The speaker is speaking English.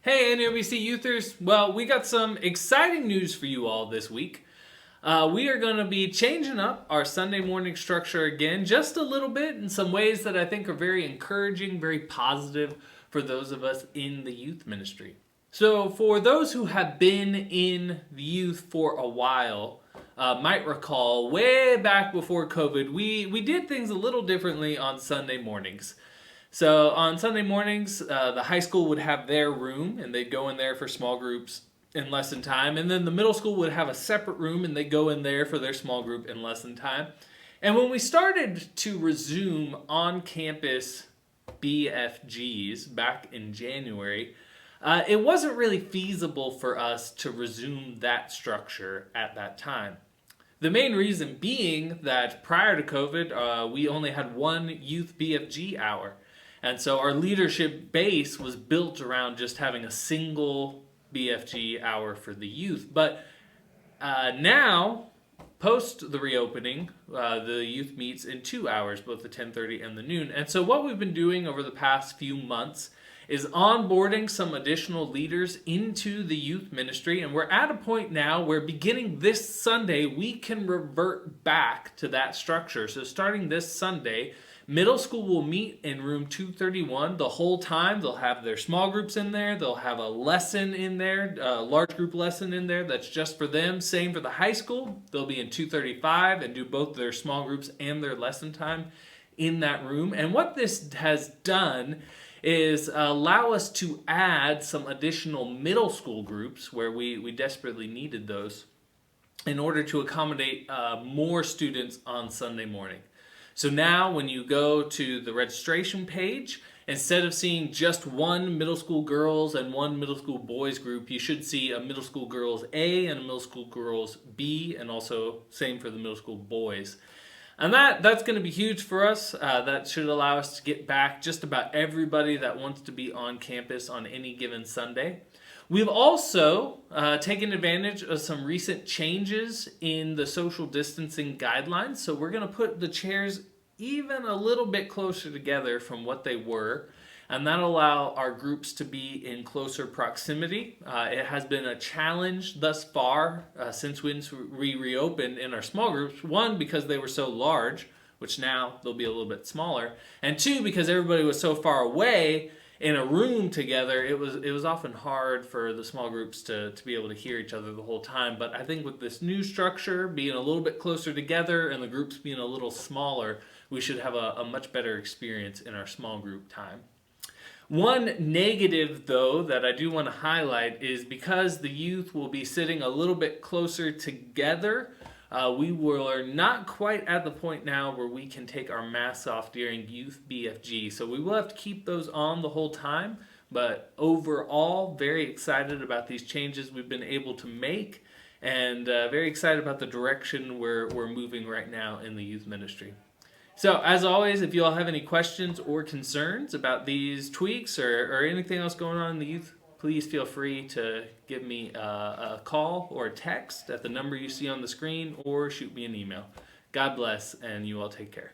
Hey, NOBC Youthers. Well, we got some exciting news for you all this week. We are going to be changing up our Sunday morning structure again, just a little bit, in some ways that I think are very encouraging, very positive for those of us in the youth ministry. So, for those who have been in the youth for a while, might recall way back before COVID, we did things a little differently on Sunday mornings. So on Sunday mornings, the high school would have their room, and they'd go in there for small groups in lesson time. And then the middle school would have a separate room, and they'd go in there for their small group in lesson time. And when we started to resume on-campus BFGs back in January, it wasn't really feasible for us to resume that structure at that time. The main reason being that prior to COVID, we only had one youth BFG hour. And so our leadership base was built around just having a single BFG hour for the youth. But now, post the reopening, the youth meets in 2 hours, both the 10:30 and the noon. And so what we've been doing over the past few months is onboarding some additional leaders into the youth ministry. And we're at a point now where beginning this Sunday, we can revert back to that structure. So starting this Sunday, middle school will meet in room 231 the whole time. They'll have their small groups in there. They'll have a lesson in there, a large group lesson in there that's just for them. Same for the high school. They'll be in 235 and do both their small groups and their lesson time in that room. And what this has done is allow us to add some additional middle school groups where we desperately needed those in order to accommodate more students on Sunday morning. So now when you go to the registration page, instead of seeing just one middle school girls and one middle school boys group, you should see a middle school girls A and a middle school girls B, and also same for the middle school boys. And that's going to be huge for us. That should allow us to get back just about everybody that wants to be on campus on any given Sunday. We've also taken advantage of some recent changes in the social distancing guidelines. So we're going to put the chairs even a little bit closer together from what they were. And that'll allow our groups to be in closer proximity. It has been a challenge thus far since we reopened in our small groups. One, because they were so large, which now they'll be a little bit smaller. And two, because everybody was so far away in a room together, it was often hard for the small groups to be able to hear each other the whole time. But I think with this new structure, being a little bit closer together and the groups being a little smaller, we should have a much better experience in our small group time. One negative, though, that I do want to highlight is because the youth will be sitting a little bit closer together, we are not quite at the point now where we can take our masks off during youth BFG. So we will have to keep those on the whole time. But overall, very excited about these changes we've been able to make, and very excited about the direction we're moving right now in the youth ministry. So, as always, if you all have any questions or concerns about these tweaks or anything else going on in the youth, please feel free to give me a call or a text at the number you see on the screen, or shoot me an email. God bless, and you all take care.